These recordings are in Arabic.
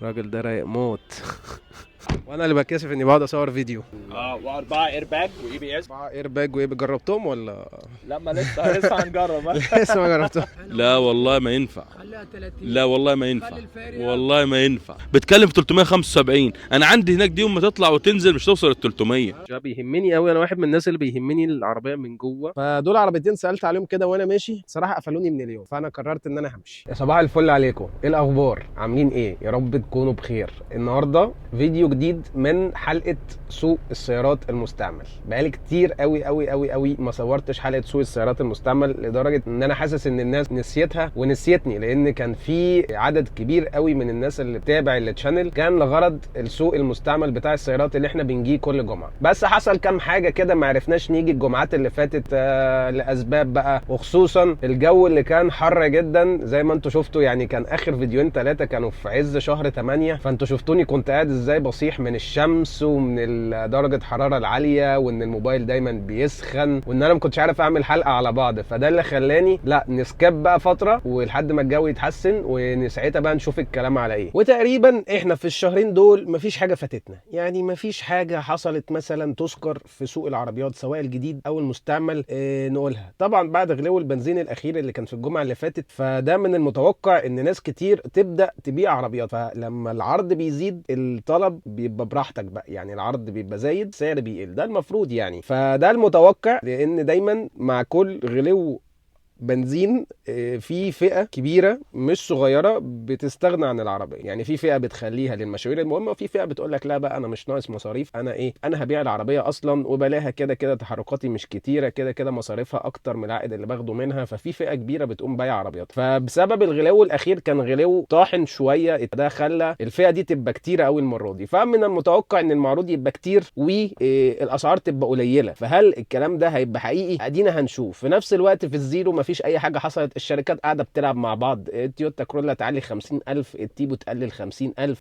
الراجل ده رايق موت. وانا اللي بتكسف اني بقعد اصور فيديو. واربعه ايرباج واي بي اس. 4 ايرباج وايه، جربتهم ولا؟ لما لسه هنجرب. لسه ما جربتهم. لا والله ما ينفع. خليها 30. لا والله ما ينفع. خلي الفارية. والله ما ينفع. بتكلم في 375. انا عندي هناك دي ما تطلع وتنزل مش توصل ال 300. ده بيهمني قوي، انا واحد من الناس اللي بيهمني العربيه من جوه. فدول عربيتين سالت عليهم كده وانا ماشي، صراحه قفلوني من اليوم، فانا قررت ان انا همشي. يا صباح الفل عليكم، ايه الاخبار؟ عاملين ايه؟ يا رب تكونوا بخير. النهارده فيديو جديد من حلقه سوق السيارات المستعمل. بقالي كتير قوي قوي قوي قوي ما صورتش حلقه سوق السيارات المستعمل، لدرجه ان انا حاسس ان الناس نسيتها ونسيتني، لان كان في عدد كبير قوي من الناس اللي بتابع التشانل كان لغرض السوق المستعمل بتاع السيارات اللي احنا بنجيه كل جمعه. بس حصل كام حاجه كده ما عرفناش نيجي الجمعات اللي فاتت لاسباب بقى، وخصوصا الجو اللي كان حر جدا زي ما انتم شفتوا. يعني كان اخر فيديوهين 3 كانوا في عز شهر 8، فانتوا شفتوني كنت قاعد ازاي بصيح من الشمس ومن درجه الحراره العاليه، وان الموبايل دايما بيسخن، وان انا ما كنتش عارف اعمل حلقه على بعض. فده اللي خلاني لا نسكاب بقى فتره ولحد ما الجو يتحسن، وساعتها بقى نشوف الكلام على ايه. وتقريبا احنا في الشهرين دول مفيش حاجه فاتتنا، يعني مفيش حاجه حصلت مثلا تذكر في سوق العربيات سواء الجديد او المستعمل نقولها. طبعا بعد غلو البنزين الاخير اللي كان في الجمعه اللي فاتت، فده من المتوقع ان ناس كتير تبدا تبيع عربيات. فلما العرض بيزيد الطلب بيبقى براحتك بقى، يعني العرض بيبقى زايد سعر بيقل، ده المفروض يعني. فده المتوقع، لان دايما مع كل غلو بنزين في فئه كبيره مش صغيره بتستغنى عن العربيه. يعني في فئه بتخليها للمشاوير المهمه، وفي فئه بتقول لك لا بقى انا مش ناقص مصاريف، انا هبيع العربيه اصلا وبلاها كده كده، تحركاتي مش كتيره، كده كده مصاريفها اكتر من العائد اللي باخده منها. ففي فئه كبيره بتقوم بايع عربيات. فبسبب الغلو الاخير كان غلو طاحن شويه، ده خلى الفئه دي تبقى كتيره قوي المره دي. فمن المتوقع ان المعروض يبقى كتير والاسعار تبقى قليله. فهل الكلام ده هيبقى حقيقي؟ ادينا هنشوف. في نفس الوقت في الزيرو مفيش اي حاجه حصلت، الشركات قاعده بتلعب مع بعض. تويوتا كرولا تعلي 50,000، التيبو تقلل 50,000،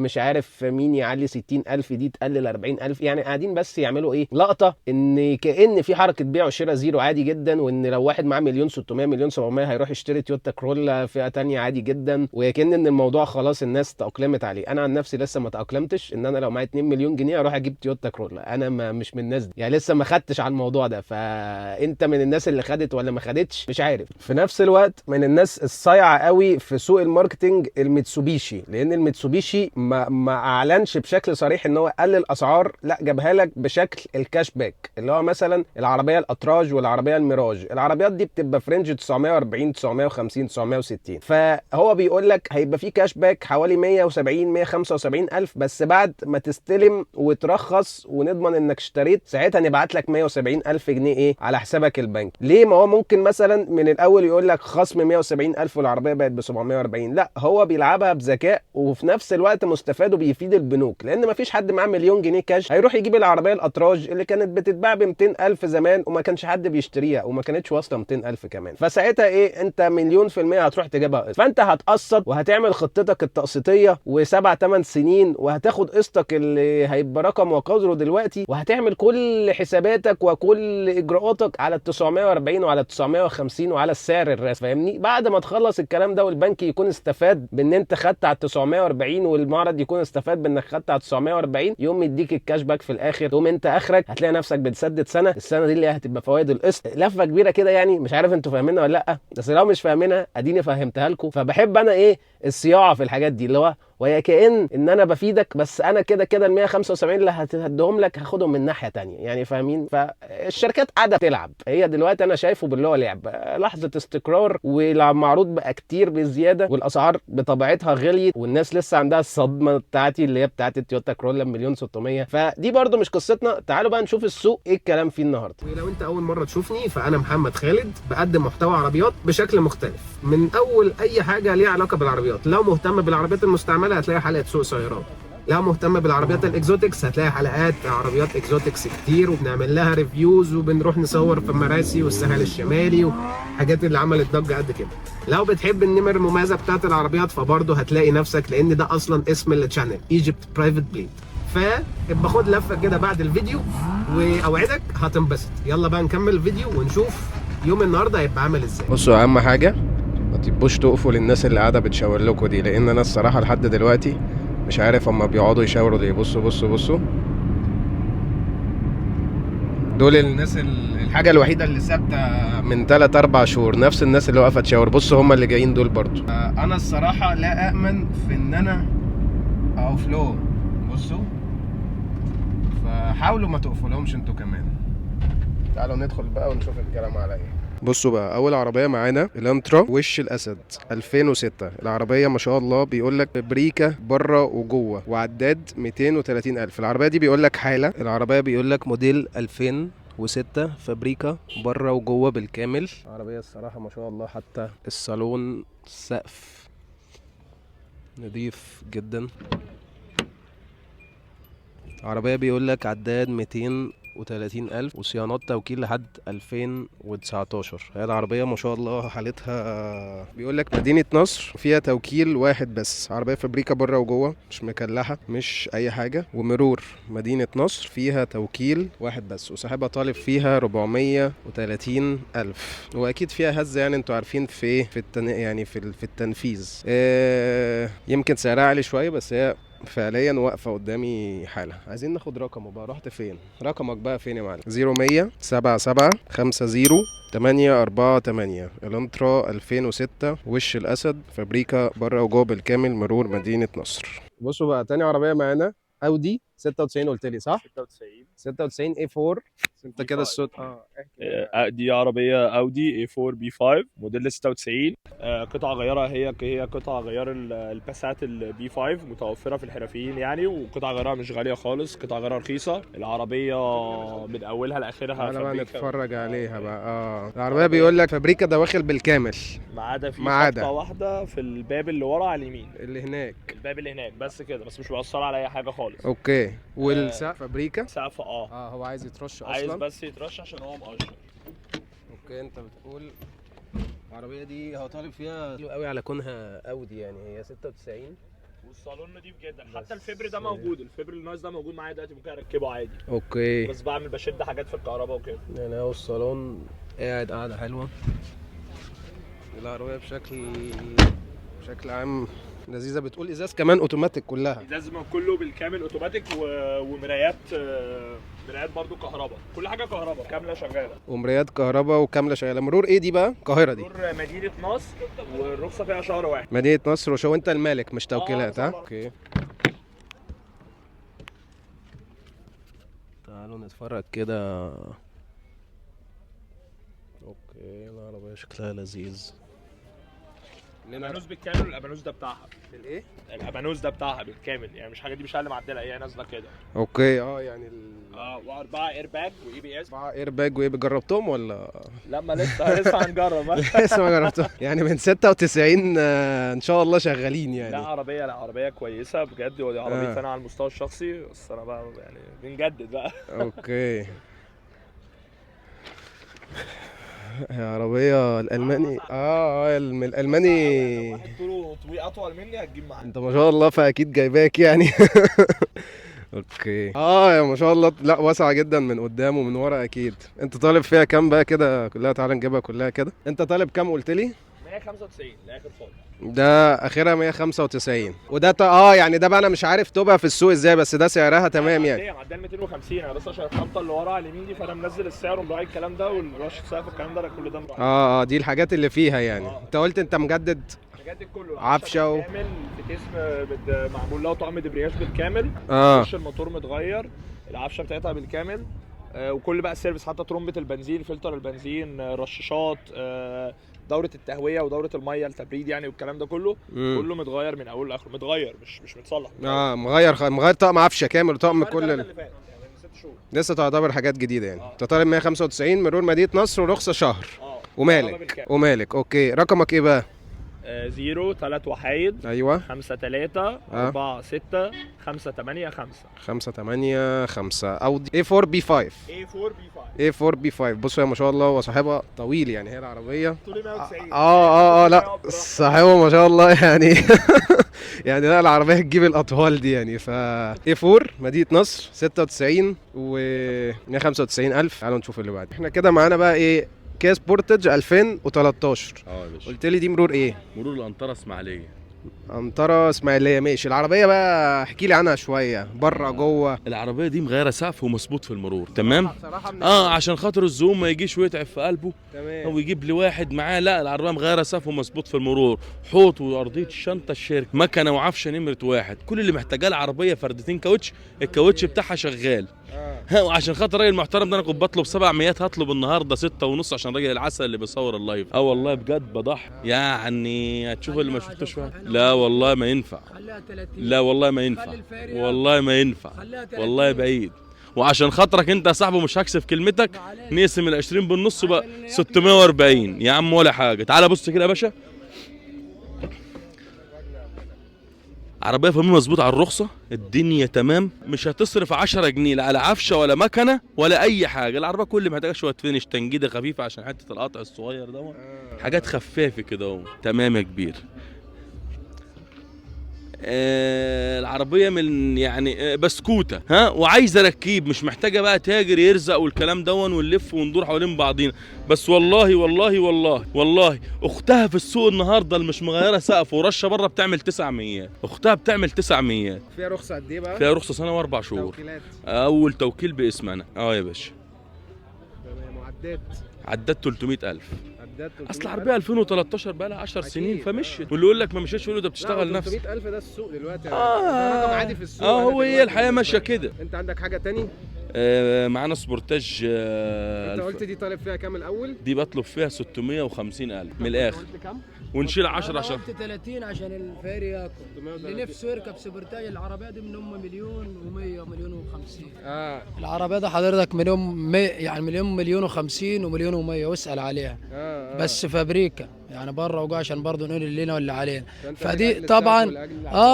مش عارف مين يعلي 60,000، دي تقلل 40,000. يعني قاعدين بس يعملوا ايه، لقطه ان كأن في حركه بيع وشراء زيرو عادي جدا، وان لو واحد معاه 1,600,000 1,700,000 هيروح يشتري تويوتا كرولا فئه تانية عادي جدا، وكأن ان الموضوع خلاص الناس تأقلمت عليه. انا عن نفسي لسه ما تأقلمتش ان انا لو معايا 2 مليون جنيه اروح اجيب تويوتا كرولا. انا مش من الناس دي، يعني لسه ما خدتش على الموضوع ده. فانت من الناس اللي خدت ولا ما خدتش مش عارف. في نفس الوقت من الناس الصايعه قوي في سوق الماركتنج الميتسوبيشي، لان الميتسوبيشي ما اعلنش بشكل صريح ان هو قلل الاسعار، لا جابها لك بشكل الكاش باك، اللي هو مثلا العربيه الاتراج والعربيه الميراج. العربيات دي بتبقى في رينج 940 950 960، فهو بيقول لك هيبقى في كاش باك حوالي 170 175 الف، بس بعد ما تستلم وترخص ونضمن انك اشتريت ساعتها نبعت لك 170 الف جنيه ايه على حسابك البنك. ليه؟ ما هو ممكن مثلا من الاول يقول لك خصم 170 الف والعربيه بقت ب 740، لا هو بيلعبها بذكاء، وفي نفس الوقت مستفاده بيفيد البنوك، لان ما فيش حد معاه مليون جنيه كاش هيروح يجيب العربيه الاتراج اللي كانت بتتباع ب 200 الف زمان وما كانش حد بيشتريها وما كانتش واصله 200 الف كمان. فساعتها ايه، انت مليون في الميه هتروح تجيبها قسط. فانت هتقسط وهتعمل خطتك التقسيطيه و7 8 سنين، وهتاخد قسطك اللي هيبقى رقم وقدره دلوقتي، وهتعمل كل حساباتك وكل اجراءاتك على ال 940 وعلى ال 950 وعلى السعر الرسمي، فاهمني؟ بعد ما تخلص الكلام ده والبنك يكون استفاد بان انت خدت على 940 والمعرض يكون استفاد بانك خدت على 940، يوم يديك الكاش باك في الاخر، تقوم انت اخرك هتلاقي نفسك بتسدد سنه، السنه دي اللي هتبقى فوائد القسط. لفه كبيره كده يعني، مش عارف انتوا فاهمينها ولا لا، بس لو مش فاهمينها اديني فهمتها لكم. فبحب انا ايه الصياعه في الحاجات دي، اللي هو وهي كأن ان انا بفيدك، بس انا كده كده ال 175 اللي هديهم لك هاخدهم من ناحيه تانية، يعني فاهمين؟ فالشركات قاعده تلعب. هي دلوقتي انا شايفه باللي هو لعب، لحظه استقرار، والمعروض بقى كتير بزياده، والاسعار بطبيعتها غليت، والناس لسه عندها الصدمه بتاعتي اللي هي بتاعت التويوتا كرولا 1,600,000. فدي برده مش قصتنا. تعالوا بقى نشوف السوق ايه الكلام فيه النهارده. ولو انت اول مره تشوفني، فانا محمد خالد، بقدم محتوى عربيات بشكل مختلف، من اول اي حاجه ليها علاقه بالعربيات. لو مهتم بالعربيات المستعمله هتلاقي حلقه سوق سيارات، لو مهتم بالعربيات الاكزوتكس هتلاقي حلقات عربيات اكزوتكس كتير وبنعمل لها ريفيوز، وبنروح نصور في مراسي والساحل الشمالي وحاجات اللي عملت ضجه قد كده. لو بتحب النمر المميزه بتاعت العربيات فبرضه هتلاقي نفسك، لان ده اصلا اسم الشانل ايجيبت برايفت بليد. فابقى خد لفه كده بعد الفيديو واوعدك هتنبسط. يلا بقى نكمل الفيديو ونشوف يوم النهارده هيبقى عامل ازاي. بصوا، اهم حاجه ما تبقوش تقفوا للناس اللي قاعده بتشاور لكم دي، لان انا الصراحه لحد دلوقتي مش عارف هما بيقعدوا يشاوروا ليه. بصوا بصوا بصوا، دول الناس الحاجة الوحيدة اللي ثابتة من 3-4 شهور، نفس الناس اللي واقفة تشاور. بصوا هما اللي جايين دول برضو. انا الصراحة لا أأمن في ان انا اقف له. بصوا، فحاولوا ما تقفلهمش انتوا كمان. تعالوا ندخل بقى ونشوف الكلام على ايه. بصوا بقى، اول عربيه معانا الانترا وش الاسد 2006. العربيه ما شاء الله بيقول لك بريكه بره وجوه وعداد 230,000. العربيه دي بيقول لك حاله. العربيه بيقول لك موديل 2006 فابريكا بره وجوه بالكامل. عربيه الصراحه ما شاء الله، حتى الصالون سقف نضيف جدا. عربية بيقول لك عداد 230,000 وصيانات توكيل لحد 2019. هي العربية ما شاء الله حالتها بيقول لك مدينة نصر فيها توكيل واحد بس. عربية فابريكا بره وجوه، مش مكلحة مش أي حاجة. ومرور مدينة نصر فيها توكيل واحد بس، وصاحبها طالب فيها 430,000. وأكيد فيها هزة يعني، انتوا عارفين في يعني في التنفيذ. يمكن سعرها عالي شوية، بس هي فعليا واقفه قدامي حاله. عايزين ناخد رقمه بقى. رحت فين؟ رقمك بقى فين يا معلم؟ 0100 77 50 848. الانترا 2006 وش الاسد فابريكا بره وجوه بالكامل، مرور مدينه نصر. بصوا بقى، تاني عربيه معانا اودي 96 قلت لي صح؟ 96 A4. انت كده الصوت دي عربية اودي A4 B5 موديل 96. قطع غيارها هي قطع غيار الباسات البي 5 متوفرة في الحرفيين يعني، وقطع غيارها مش غالية خالص، قطع غيارها رخيصة. العربية من اولها لاخرها تعالى بقى فابريكا. نتفرج عليها بقى. العربيه بيقول لك فابريكا دواخل بالكامل، ما عدا في ما عدا. خبطة واحدة في الباب اللي ورا على اليمين، اللي هناك الباب اللي هناك بس كده، بس مش مؤثرة على اي حاجة خالص. اوكي. والسقف فابريكا. سقف هو عايز يترش اصلا. عايز بس يترش عشان هو مقشر. اوكي. انت بتقول العربيه دي هو طالب فيها حلو قوي على كونها اودي يعني. هي 96 والصالون نضيف جدا. حتى الفبر ده موجود، الفبر النايس ده موجود معايا دلوقتي، ممكن اركبه عادي. اوكي. بس بشد حاجات في الكهرباء وكده يعني هو الصالون قاعد قاعده حلوه. العربيه بشكل عام لذيذه. بتقول ازاز كمان اوتوماتيك كلها. ازاز كله بالكامل اوتوماتيك ومرايات مرايات برضو كهرباء، كل حاجه كهرباء كامله شغاله. ومرايات كهرباء وكامله شغاله. مرور ايه دي بقى؟ القاهره دي. مرور مدينه نصر، والرخصه فيها شهر واحد. مدينه نصر وشو انت المالك مش توكيلات. ها اوكي. تعالوا نتفرج كده. اوكي. العربيه شكلها لذيذ. الابانوس بالكامل، الابانوس ده بتاعها. الايه؟ الابانوس ده بتاعها بالكامل يعني، مش حاجه دي مش اللي معدله، هي نازله كده. اوكي. يعني واربعه ايرباج واي بي اس. 4 ايرباج وايه، جربتهم ولا؟ لا ما لسه هنجرب. لسه ما جربتهم يعني. من 96 ان شاء الله شغالين يعني. لا عربيه كويسه بجد، ودي عربيتي انا على المستوى الشخصي، بس انا بقى يعني بنجدد بقى. اوكي. عربية الألماني. الألماني. واحد طوله أطول مني هتجيب معايا. أنت ما شاء الله فأكيد جايباك يعني. اوكي. يا ما شاء الله. لا واسعة جدا من قدام ومن ورا اكيد. انت طالب فيها كام بقى كده كلها؟ تعالى نجيبها كلها كده. انت طالب كام قلت لي؟ 195 لاخر خالص. ده اخرها 195. وده يعني ده بقى انا مش عارف تبقى في السوق ازاي، بس ده سعرها تمام يعني. معديه 250. انا بس عشان الخبطه اللي ورا على اليمين دي، فانا منزل السعر ومراعي الكلام ده، والرش السقف والكلام ده كل ده مراعي. دي الحاجات اللي فيها يعني. انت قلت انت مجدد كله عفشه بالكامل، في جسم معمول له طقم دبرياج بالكامل. وش الموتور متغير، العفشه بتاعتها بالكامل. وكل بقى السيرفيس، حتى ترمبه البنزين، فلتر البنزين، رشاشات، دوره التهويه ودوره الميه التبريد يعني، والكلام ده كله. كله متغير من اوله لاخره، متغير مش متصلح. مغير طقم عفشه كامل وطقم كل اللي فات يعني من 6 شهور. لسه تعتبر حاجات جديده يعني. انت طالب 195 مرور مدينه نصر ورخصه شهر. ومالك. اوكي. رقمك ايه بقى؟ 0 3 وحايد. ايوه. 5 3 4 6 5 8 5 5 8 5. اودي A4 B5. A4 B5. بصوا يا ما شاء الله، هو صاحبها طويل يعني. هي العربيه طولي 190. لا صاحبه ما شاء الله يعني. يعني لا العربيه تجيب الاطوال دي يعني. A4 مدينه نصر 96 و 195 الف. تعالوا نشوف اللي بعد. احنا كده معانا بقى ايه؟ كيا سبورتج 2013. يا باشا. قلت لي دي مرور ايه؟ مرور الانطره اسماعيليه. عنترة اسماعيليه. ماشي. العربيه بقى احكي لي عنها شويه، بره جوه. العربيه دي مغيره سقف ومظبوط في المرور، تمام. بصراحه عشان خاطر الزوم ما يجيش ويتعب في قلبه تمام. او يجيب لي واحد معاه. لا، العربيه مغيره سقف ومظبوط في المرور، حوض وارضيه الشنطه الشركه، مكنه وعفشه نمره واحد. كل اللي محتاجاه العربيه فردتين كاوتش، الكاوتش بتاعها شغال. وعشان خاطر راجل محترم ده انا كنت بطلب 700، هطلب النهارده 6.5 عشان راجل العسل اللي بيصور اللايف. والله بجد بضحك يعني. هتشوف اللي ما شفتوش. لا والله ما ينفع. لا والله ما ينفع. والله ما ينفع. والله بعيد. وعشان خاطرك انت يا صاحبي مش هكسف كلمتك، نقسم ال20 بالنص بقى 640 يا عم ولا حاجه. تعالى بص كده يا باشا، عربيه فمي مظبوط على الرخصه، الدنيا تمام. مش هتصرف 10 جنيه لا على عفشه ولا مكنه ولا اي حاجه. العربيه كل اللي محتاجه شويه فينش، تنجيده خفيفه عشان حته القطع الصغير ده، حاجات خفافه كده اهو. تمام يا كبير. العربيه من يعني بسكوته وعايزه ركيب، مش محتاجه بقى تاجر يرزق والكلام دون ونلف وندور حوالين بعضينا. بس والله والله والله والله اختها في السوق النهارده اللي مش مغيره سقف ورشه بره بتعمل 900. اختها بتعمل 900. فيها رخصه قد ايه بقى؟ فيها رخصه سنه و4 شهور. توكيلات. اول توكيل باسمنا. يا باشا. تمام. وعدات؟ عدات 300,000. اصل 300,000. العربيه 2013 بقى لها 10 سنين فمشيت. واللي يقول لك ما مشيتش يقول له ده بتشتغل نفس. 300,000 ده السوق دلوقتي. ده رقم عادي في السوق. هو هي الحياه ماشيه كده. انت عندك حاجه تاني؟ معانا سبورتاج. انت قلت دي طالب فيها كام الاول؟ دي بطلب فيها 650,000 من الاخر. قلت كام؟ ونشيل 10 عشان قلت 30 عشان الفاري ياكل. اللي نفسه يركب سبورتاج العربيه دي من هم مليون و100 ومليون و50. العربيه ده حضرتك يعني مليون و50 ومليون و100 واسال عليها. بس فابريكا يعني بره وجا عشان برضه نقول اللي لنا واللي علينا. فدي طبعا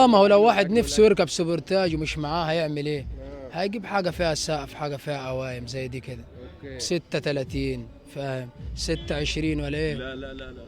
ما هو لو واحد نفسه يركب سبورتاج ومش معاه هيعمل ايه؟ هيجيب حاجه فيها سقف، حاجه فيها عوايم زي دي كده. 36 فاهم؟ 26 ولا ايه؟ لا لا لا لا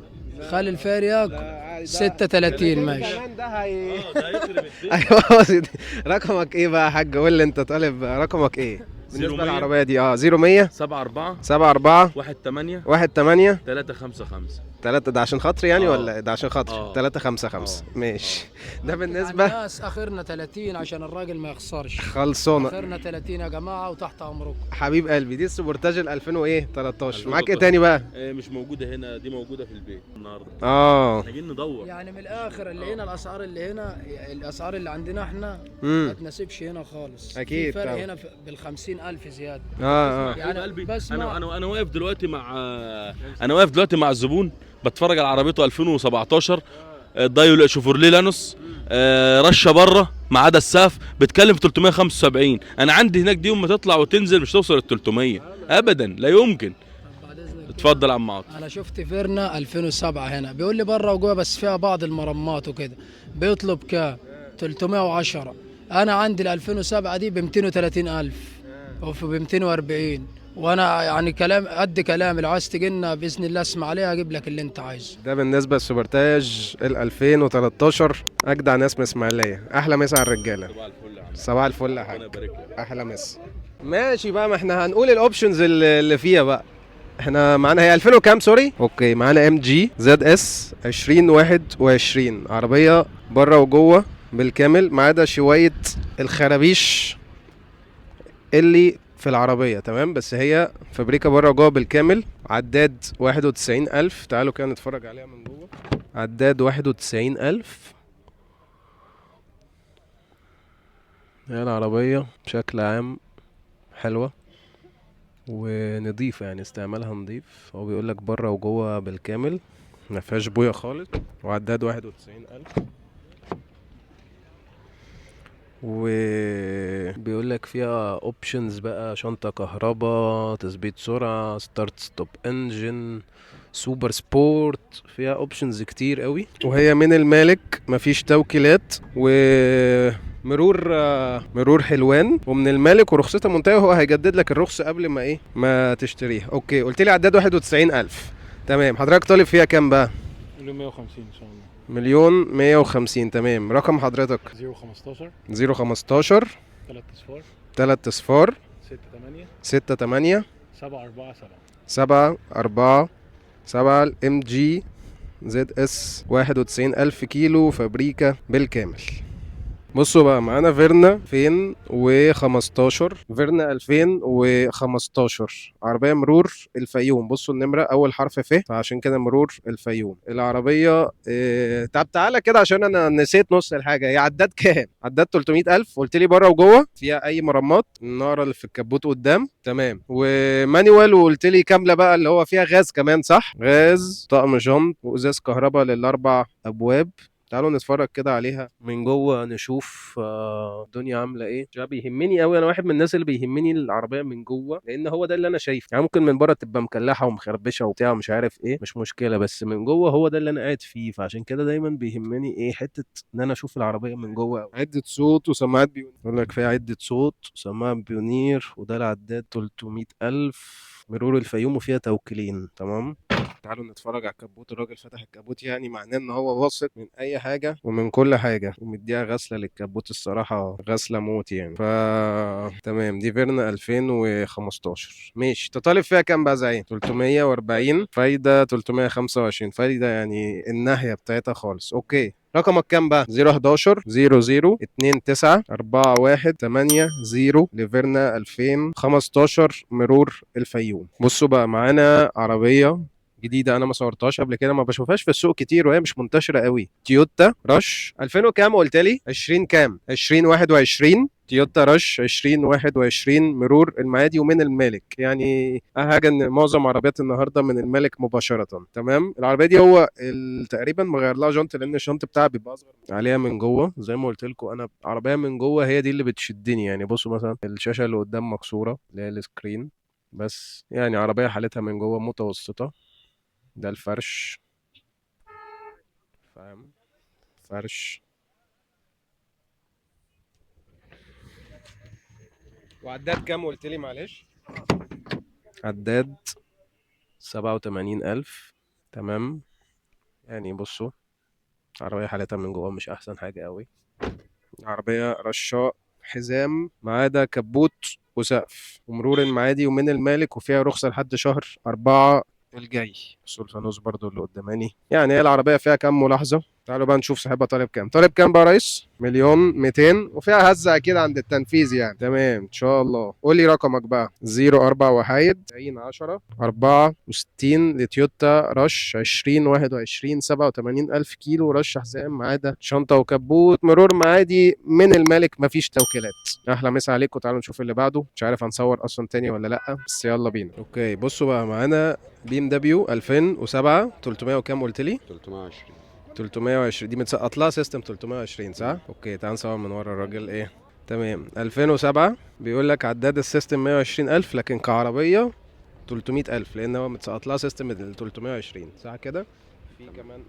خلي الفاري ياكل 36 ماشي. كمان ده هي. ده هيخرب الدنيا. ايوه. رقمك ايه بقى يا حاج؟ قول لي انت طالب رقمك ايه بالنسبه للعربيه دي؟ 0100 74 74 18 18 355. 3 ده عشان خاطري يعني ولا ده عشان خاطري؟ 355 ماشي. ده بالنسبه الناس اخرنا 30 عشان الراجل ما يخسرش. خلصانه. اخرنا 30 يا جماعه وتحت امركم. حبيب قلبي. دي السبورتاج ال 2000 وايه 13. معاك ايه تاني بقى؟ مش موجوده هنا، دي موجوده في البيت النهارده. محتاجين ندور يعني من الاخر اللي هنا الاسعار اللي هنا الاسعار اللي عندنا احنا ما تناسبش هنا خالص. اكيد. في فرق هنا بال50,000 زياده. يعني قلبي. بس انا واقف دلوقتي مع الزبون بتفرج على عربيته 2017 دايو شوفورليه لانوس، رشه بره ما عدا السقف، بتكلم في 375. انا عندي هناك دي يوم ما تطلع وتنزل مش توصل ال 300 ابدا، لا يمكن. اتفضل يا عم عاطف. انا شفت فيرنا 2007 هنا بيقول لي بره وجوه بس فيها بعض المرمات وكده، بيطلب كام؟ 310. انا عندي ال 2007 دي ب 230,000 وفي ب 240. وانا يعني كلام قد كلام، لو عايز تجي لنا باذن الله اسمع عليها اجيب لك اللي انت عايزه. ده بالنسبه للسوبرتاج ال 2013. اجدع ناس من اسماعيليه. احلى مسا على الرجاله. صباح الفل يا حاج. احلى مسا. ماشي بقى، ما احنا هنقول الاوبشنز اللي فيها بقى. احنا معانا هي 2000 وكام؟ سوري. اوكي. معانا ام جي زد اس 2021. عربيه بره وجوه بالكامل ما عدا شويه الخرابيش اللي في العربية. تمام. بس هي فابريكا بره وجوه بالكامل. عداد 91,000. تعالوا كده نتفرج عليها من جوه. عداد 91,000. هي العربية بشكل عام حلوة ونضيفة، يعني استعمالها نضيف. هو بيقول لك بره وجوه بالكامل ما فيهاش بويا خالص. وعداد 91,000. وبيقول لك فيها اوبشنز بقى: شنطه كهرباء، تثبيت سرعه، ستارت ستوب انجن، سوبر سبورت. فيها اوبشنز كتير قوي. وهي من المالك، مفيش توكيلات، مرور حلوان، ومن المالك ورخصتها منتهيه. وهو هيجدد لك الرخصه قبل ما تشتريها. اوكي. قلت لي عداد 91,000. تمام. حضرتك طالب فيها كام بقى؟ 150 ان شاء الله. 1,150,000. تمام. رقم حضرتك؟ 015 015 3 صفار 6 8 747 7 4 7. الام جي زد اس 91,000 كيلو فابريكا بالكامل. بصوا بقى معانا فيرنا 2015، فيرنا 2015 عربية مرور الفيوم. بصوا النمرة أول حرف فعشان كده مرور الفيوم. العربية طب تعالى كده عشان أنا نسيت نص الحاجة. هي عداد كام؟ عداد 300,000 قلت لي بره وجوه، فيها أي مرمات، النارة اللي في الكبوت قدام تمام، ومانيوال، وقلت لي كاملة بقى اللي هو فيها غاز كمان صح؟ غاز، طقم جنط، وإزاز كهرباء للأربع أبواب. تعالوا نتفرج كده عليها من جوه نشوف الدنيا عامله ايه. ده بيهمني قوي، انا واحد من الناس اللي بيهمني العربيه من جوه، لان هو ده اللي انا شايفه. يعني ممكن من بره تبقى مكلحه ومخربشه وبتاع ومش عارف ايه، مش مشكله، بس من جوه هو ده اللي انا قاعد فيه. فعشان كده دايما بيهمني ايه، حته ان انا اشوف العربيه من جوه. عده صوت وسماعات بيونير، يقول لك فيها عده صوت وسماعات بيونير، وده العداد 300,000 مرور الفيوم، وفيها توكيلين تمام. تعالوا نتفرج على الكبوت. الراجل فتح الكبوت، يعني معناه ان هو واثق من اي حاجه ومن كل حاجه، ومديها غسله للكبوت الصراحه، غسله موت يعني. تمام، دي فيرنا 2015 ماشي. تطالب فيها كام بقى زعيم؟ 340 فايده، 325 فايده، يعني الناحيه بتاعتها خالص. اوكي، رقمك كام بقى؟ 011 00 29 41 80 لفيرنا 2015 مرور الفيوم. بصوا بقى معانا عربيه جديده، انا ما صورتهاش قبل كده، ما بشوفهاش في السوق كتير، وهي مش منتشره قوي. تويوتا رش 2000 وكام قلت لي؟ 20 كام؟ 2021 تويوتا رش 2021 مرور المعادي ومن المالك. يعني حاجه ان معظم عربيات النهارده من المالك مباشره تمام. العربيه دي هو تقريبا مغير لها جنط، لان الشنط بتاعها بيبقى اصغر عليها من جوه. زي ما قلت لكم انا عربيه من جوه هي دي اللي بتشدني. يعني بصوا مثلا الشاشه اللي قدام مكسوره اللي هي السكرين، بس يعني عربيه حالتها من جوه متوسطه. ده الفرش، فاهم؟ فرش. وعداد كام قلت لي معلش؟ عداد 87,000 تمام. يعني بصوا عربية حالتها من جوه مش أحسن حاجة قوي. عربية رشاق، حزام ما عدا كبوت وسقف، ومرور المعادي ومن المالك، وفيها رخصة لحد شهر 4 الجاي. بصوا الفانوس برضو اللي قداماني. يعني هي العربية فيها كام ملاحظة؟ تعالوا بقى نشوف صاحبها طالب كام. طالب كام بقى يا ريس؟ 1,200,000، وفيها هزة أكيد عند التنفيذ يعني. تمام إن شاء الله. قول لي رقمك بقى. 04 وحايد 90 10 64 لتويوتا رش 2021 87,000 كيلو، رش حزام ما عدا شنطة وكبوت، مرور معادي من المالك، مفيش توكيلات. أحلى مسا عليكم. تعالوا نشوف اللي بعده. مش عارف هنصور أصلا تاني ولا لأ، بس يلا بينا. أوكي بصوا بقى معانا بي ام دبليو 2007 300 وكام قلت لي؟ 320 دي متسقط لها سيستم 320 صح؟ اوكي تعال نصور من ورا الراجل ايه. تمام 2007 بيقول لك عداد السيستم 120,000، لكن كعربيه 300,000 لان هو متسقط لها سيستم ال 320 صح كده؟ في كمان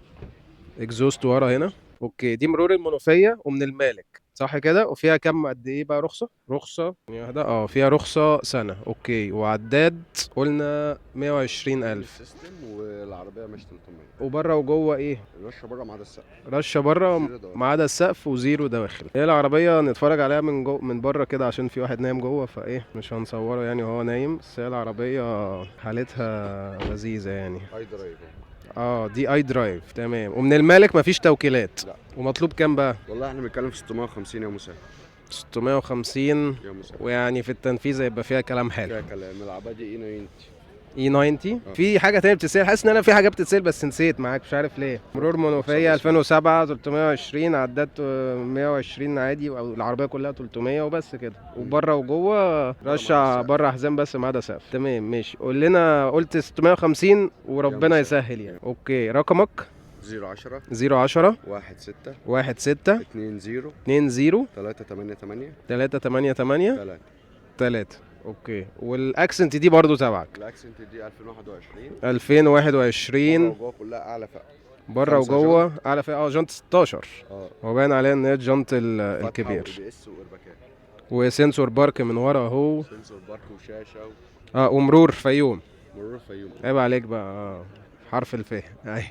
اكزوست ورا هنا. اوكي دي مرور المنوفيه ومن المالك صح كده؟ وفيها كام قد ايه بقى رخصه واحده فيها رخصه سنه. اوكي وعداد قلنا 120,000 السيستم، والعربيه مش 300. وبره وجوه ايه؟ رشه بره ما عدا السقف. رشه بره ما عدا السقف وزيرو داخل. هي العربيه نتفرج عليها من من بره كده عشان في واحد نايم جوه، فايه مش هنصوره يعني وهو نايم. بس هي العربيه حالتها لذيذه يعني. اي درايف. دي اي درايف تمام. ومن المالك مفيش توكيلات. لا. ومطلوب كام بقى؟ والله احنا بنتكلم في 650 يا مساء. 650 يا مساء. ويعني في التنفيذ هيبقى فيها كلام حلو. فيها كلام. العربيه دي اي 90. اي 90. في حاجه تانية بتتسال، حاسس ان انا في حاجه بتتسال بس نسيت معاك مش عارف ليه. مرور منوفيه 2007 320 عداد 120 عادي، او العربيه كلها 300 وبس كده. وبره وجوه رشع بره حزام بس ما عدا سقف. تمام ماشي. قول لنا قلت 650 وربنا يسهل يعني. اوكي رقمك 010 010 16 16 20 20 388 388 3. اوكي والاكسنت دي برضو تبعك؟ الاكسنت دي 2021 2021 جوه كلها اعلى فئه. بره وجوه اعلى فئه. جنط 16 هو باين عليها ان هي الجنط الكبير، وإبس وإرباكات وسنسور بارك من ورا اهو. سنسور بارك وشاشه ومرور فيوم. مرور فيوم. عيب عليك بقى. حرف الف اهي.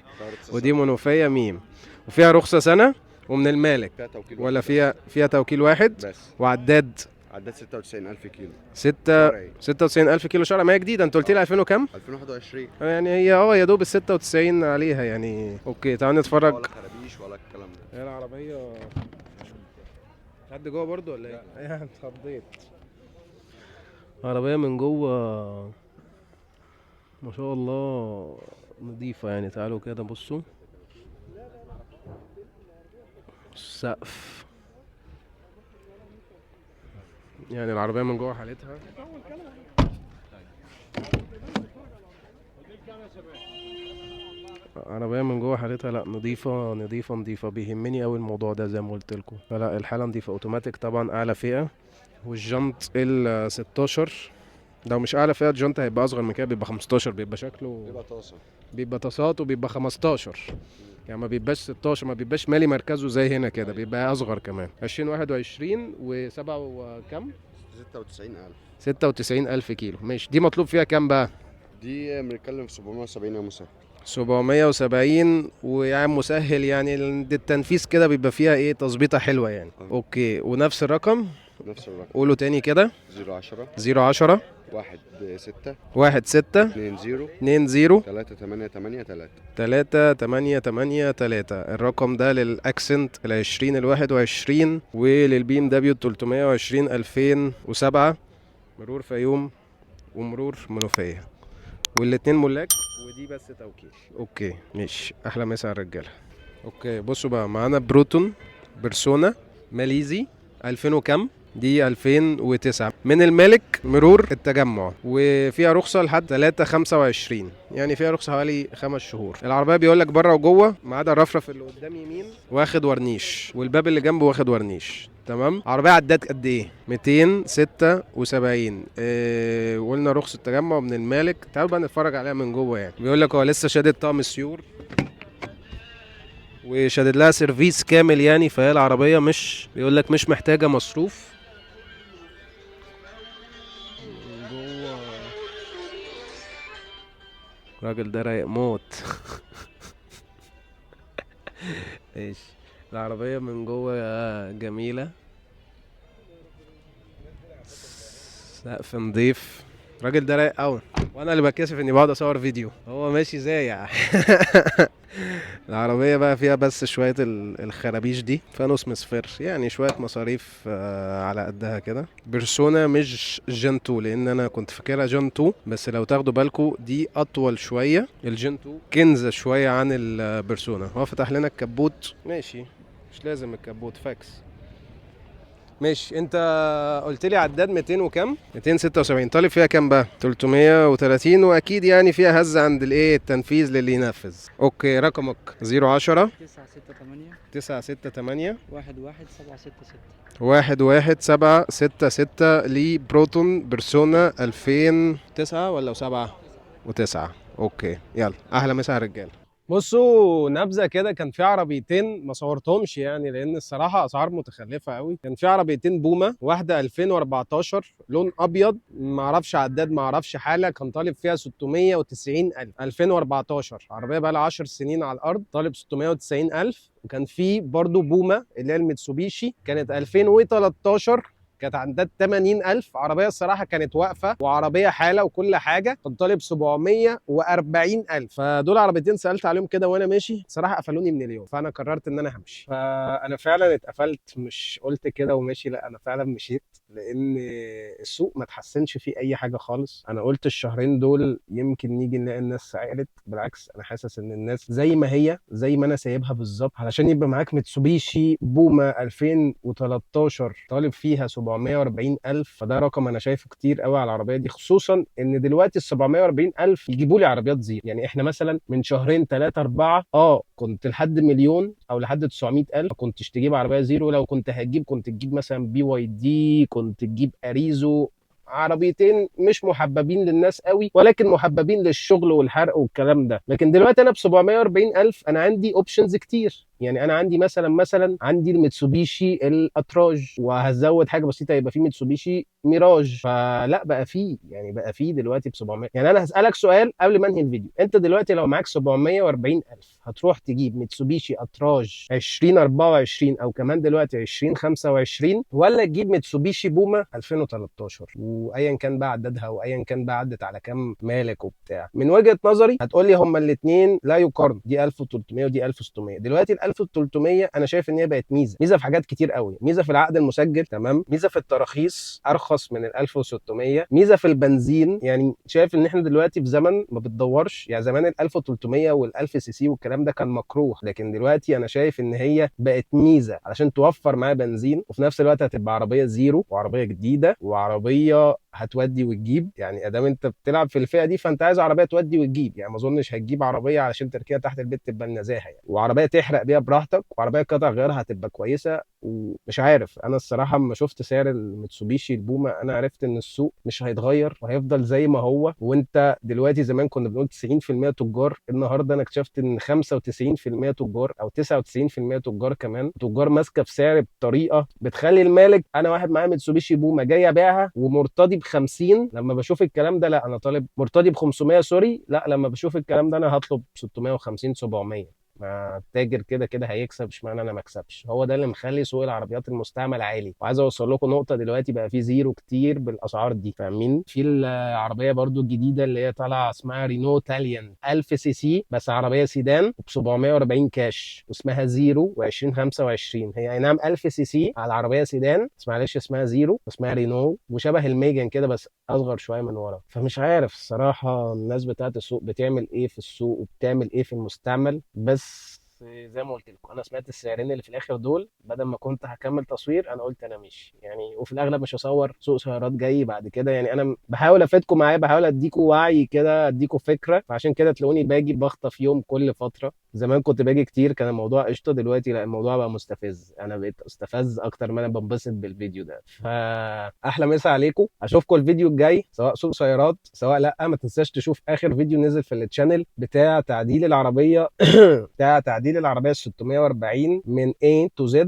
ودي منوفيه ميم، وفيها رخصه سنه ومن المالك فيها توكيل ولا واحد فيها توكيل واحد بس. وعداد عدت 96,000 كيلو. 96,000 كيلو شرع. ما هي جديده، انت قلت لي 2000 وكام؟ 2021. يعني هي يا دوب ال 96 عليها يعني. اوكي تعال نتفرج. ولا خرابيش ولا الكلام ده. هي العربيه حد جوه برضو ولا ايه؟ ايه اتخضيت. عربيه من جوه ما شاء الله نظيفه يعني. تعالوا كده بصوا السقف، يعني العربية من جوه حالتها عربية من جوه حالتها لا نظيفة نظيفة نظيفة. بيهمني اوي الموضوع ده زي ما قلت لكم. فلا الحالة نظيفة. اوتوماتيك طبعا اعلى فئة، والجنط ال 16 لو مش اعلى فئة الجنط هيبقى اصغر من كده، بيبقى 15. بيبقى شكله بيبقى طاسه. بيبقى طاسات وبيبقى 15 يعني، ما بيبقاش 16، ما بيبقاش مالي مركزه زي هنا كده، بيبقى اصغر كمان. 2021 و7 وكم؟ 96,000. 96,000 كيلو. ماشي. دي مطلوب فيها كام بقى؟ دي بنتكلم في 770 يا مسهل. 770 ويعني مسهل يعني. التنفيذ كده بيبقى فيها ايه تظبيطه حلوه يعني. اوكي. ونفس الرقم نفس الرقم. قوله تاني كده. 010 010 1 6 2 0 2 20 0 3 8 8 3. 3 8 8 3. الرقم ده للاكسنت ال20 ال21 وللبي ام دبليو 320 2007 مرور فيوم ومرور منوفيه، والاتنين ملاك ودي بس توكيل. اوكي ماشي. احلى مسا على الرجاله. اوكي بصوا بقى معانا بروتون بيرسونا ماليزي 2000 وكم؟ دي 2009 من المالك مرور التجمع، وفيها رخصه لحد 3/25 يعني فيها رخصه حوالي 5 شهور. العربيه بيقول لك بره وجوه ما عدا الرفرف اللي قدام يمين واخد ورنيش، والباب اللي جنبه واخد ورنيش. تمام. عربيه عدات قد ايه؟ 276. وقلنا رخصه تجمع من المالك. تعالوا بقى نتفرج عليها من جوه. يعني بيقول لك هو لسه شادد طقم السيور وشادد لها سيرفيس كامل يعني. فهي العربيه مش بيقول لك مش محتاجه مصروف. جوه الراجل ده رايق موت. ايش العربيه من جوه جميله، سقف نضيف. الراجل ده رايق قوي، وانا اللي بتكسف اني بقعد اصور فيديو، هو ماشي زايع. العربية بقى فيها بس شوية الخرابيش دي، فانوس مصفر يعني، شوية مصاريف على قدها كده. بيرسونا مش جن 2 لان انا كنت فاكرها جن 2، بس لو تاخدوا بالكم دي اطول شوية. الجن 2 كنزة شوية عن البيرسونا. هو فتح لنا الكبوت. ماشي مش لازم الكبوت فاكس. ماشي. انت قلت لي عداد 200 وكم؟ 276. طالب فيها كام بقى؟ 330. واكيد يعني فيها هزه عند الايه التنفيذ للي ينفذ. اوكي رقمك 010 968 11766 لبروتون بيرسونا 2009 ولا 7 و9. اوكي يلا احلى مسا على الرجاله. بصوا نبذه كده. كان في عربيتين ما صورتهمش يعني لان الصراحه اسعار متخلفه قوي. كان في عربيتين بومه، واحده 2014 لون ابيض، ما اعرفش عداد ما اعرفش حاله، كان طالب فيها 690,000. 2014 عربيه بقى لها 10 سنين على الارض، طالب 690,000. وكان في برضو بومه اللي هي الميتسوبيشي كانت 2013 كانت عندها 80,000. عربيه الصراحه كانت واقفه وعربيه حاله وكل حاجه، كان طالب 740,000. فدول عربيتين سالت عليهم كده وانا ماشي، صراحه قفلوني من اليوم، فانا قررت ان انا همشي. فانا فعلا اتقفلت، مش قلت كده وماشي، لا انا فعلا مشيت لان السوق ما تحسنش فيه اي حاجه خالص. انا قلت الشهرين دول يمكن نيجي نلاقي الناس عقلت. بالعكس انا حاسس ان الناس زي ما هي زي ما انا سايبها بالظبط. علشان يبقى معاك ميتسوبيشي بوما 2013 طالب فيها 740,000، فده رقم انا شايفه كتير قوي على العربيه دي. خصوصا ان دلوقتي ال 740,000 يجيبوا لي عربيات زيرو. يعني احنا مثلا من شهرين 3 4 كنت لحد مليون او لحد 900,000 كنتش تجيب عربيه زيرو. لو كنت هتجيب كنت تجيب مثلا بي واي دي، كنت تجيب اريزو، عربيتين مش محببين للناس قوي ولكن محببين للشغل والحرق والكلام ده. لكن دلوقتي انا ب 740,000 انا عندي اوبشنز كتير. يعني انا عندي مثلا عندي الميتسوبيشي الاتراج، وهزود حاجه بسيطه يبقى في ميتسوبيشي ميراج. فلا بقى في، يعني بقى في دلوقتي ب 700. يعني انا هسالك سؤال قبل ما انهي الفيديو، انت دلوقتي لو معاك 740,000 هتروح تجيب ميتسوبيشي اتراج 2024 او كمان دلوقتي 2025، ولا تجيب ميتسوبيشي بوما 2013 وايا كان بقى عددها وايا كان بقى عدت على كام مالك وبتاع؟ من وجهه نظري هتقول لي هما الاثنين لا يقارن، دي 1300 ودي 1600. دلوقتي ال 1300 انا شايف ان هي بقت ميزه في حاجات كتير قوي، ميزه في العقد المسجل تمام، ميزه في التراخيص ارخص من ال 1600، ميزه في البنزين. يعني شايف ان احنا دلوقتي في زمن ما بتدورش، يعني زمان ال 1300 وال 1000 سي سي والكلام ده كان مكروه، لكن دلوقتي انا شايف ان هي بقت ميزه علشان توفر معايا بنزين، وفي نفس الوقت هتبقى عربيه زيرو وعربيه جديده وعربيه هتودي وتجيب. يعني ادام انت بتلعب في الفئه دي فانت عايز عربيه تودي وتجيب، يعني ما اظنش هتجيب عربيه علشان تركيها تحت البيت تبقى النزاهه يعني، وعربيه تحرق بيها براحتك، وعربيه قطع غيارها هتبقى كويسه. ومش عارف انا الصراحه اما شفت سعر الميتسوبيشي البوما انا عرفت ان السوق مش هيتغير وهيفضل زي ما هو. وانت دلوقتي زمان كنا بنقول 90% تجار، النهارده انا اكتشفت ان 95% تجار او 99% تجار كمان، تجار ماسكه في سعر بطريقه بتخلي المالك، انا واحد معايا ميتسوبيشي بوما جاي ابيعها ومرتضي ب 50، لما بشوف الكلام ده لا انا طالب مرتضي ب 500 سوري، لا لما بشوف الكلام ده انا هطلب 650 700. ما التاجر كده كده هيكسب، اشمعنى انا ما اكسبش؟ هو ده اللي مخلي سوق العربيات المستعمل عالي. وعايز اوصل لكم نقطه، دلوقتي بقى في زيرو كتير بالاسعار دي، فاهمين؟ في العربيه برضو الجديده اللي هي طالعه اسمها رينو تاليان 1000 سي سي، بس عربيه سيدان وب 740 كاش واسمها زيرو و2025. هي اي نعم 1000 سي سي على العربيه سيدان، بس معلش اسمها زيرو اسمها رينو، وشبه الميجان كده بس اصغر شويه من ورا. فمش عارف الصراحه الناس بتاعت السوق بتعمل ايه في السوق وبتعمل ايه في المستعمل. بس زي ما قلت لكم انا سمعت السعرين اللي في الاخر دول، بدل ما كنت هكمل تصوير انا قلت انا ماشي يعني، وفي الاغلب مش هصور سوق سيارات جاي بعد كده. يعني انا بحاول افيدكم معايا، بحاول اديكم وعي كده، اديكم فكره، فعشان كده تلاقوني باجي بخطف يوم كل فتره. زمان كنت باجي كتير كان الموضوع قشطه، دلوقتي لا الموضوع بقى مستفز، انا بقيت استفز اكتر ما انا بنبسط بالفيديو ده. فاحلى مسا عليكم، اشوفكم الفيديو الجاي سواء سوق سيارات سواء لا. ما تنساش تشوف اخر فيديو نزل في التشانل بتاع تعديل العربيه بتاع تعديل العربيه ال 640 من A to Z.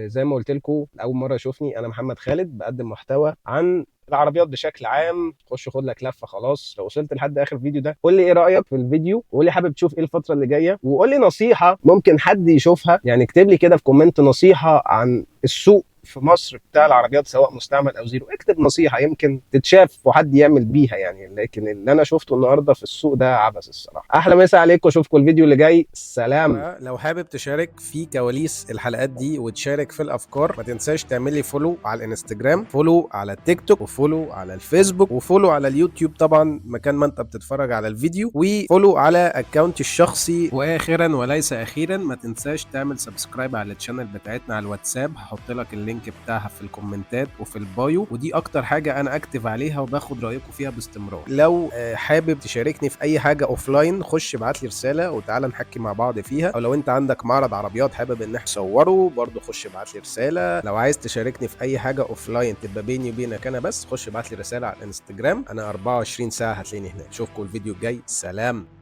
زي ما قلت لكم اول مره اشوفني، انا محمد خالد بقدم محتوى عن العربيات بشكل عام. خش خد لك لفه. خلاص لو وصلت لحد اخر الفيديو ده قول لي ايه رايك في الفيديو، وقول لي حابب تشوف ايه الفتره اللي جايه، وقول لي نصيحه ممكن حد يشوفها. يعني اكتب لي كده في كومنت نصيحه عن السوق في مصر بتاع العربيات سواء مستعمل او زيرو، اكتب نصيحه يمكن تتشاف وحد يعمل بيها يعني. لكن اللي انا شفته النهارده في السوق ده عبث الصراحه. احلى مسا عليكم، اشوفكم الفيديو اللي جاي، سلام. لو حابب تشارك في كواليس الحلقات دي وتشارك في الافكار، ما تنساش تعمل لي فولو على الانستجرام، فولو على التيك توك، وفولو على الفيسبوك، وفولو على اليوتيوب طبعا مكان ما انت بتتفرج على الفيديو، وفولو على اكونتي الشخصي. واخيرا وليس اخيرا ما تنساش تعمل سبسكرايب على الشانل بتاعتنا على الواتساب، هحط لك اللينك بتاعها في الكومنتات وفي البايو، ودي اكتر حاجه انا اكتف عليها وباخد رايكم فيها باستمرار. لو حابب تشاركني في اي حاجه اوفلاين خش ابعت لي رساله وتعالى نحكي مع بعض فيها، او لو انت عندك معرض عربيات حابب ان احنا نصوره برضو خش ابعت لي رساله. لو عايز تشاركني في اي حاجه اوفلاين تبقى بيني وبينك انا بس، خش ابعت لي رساله على الانستجرام، انا 24 ساعه هتلاقيني هناك. اشوفكم الفيديو الجاي، سلام.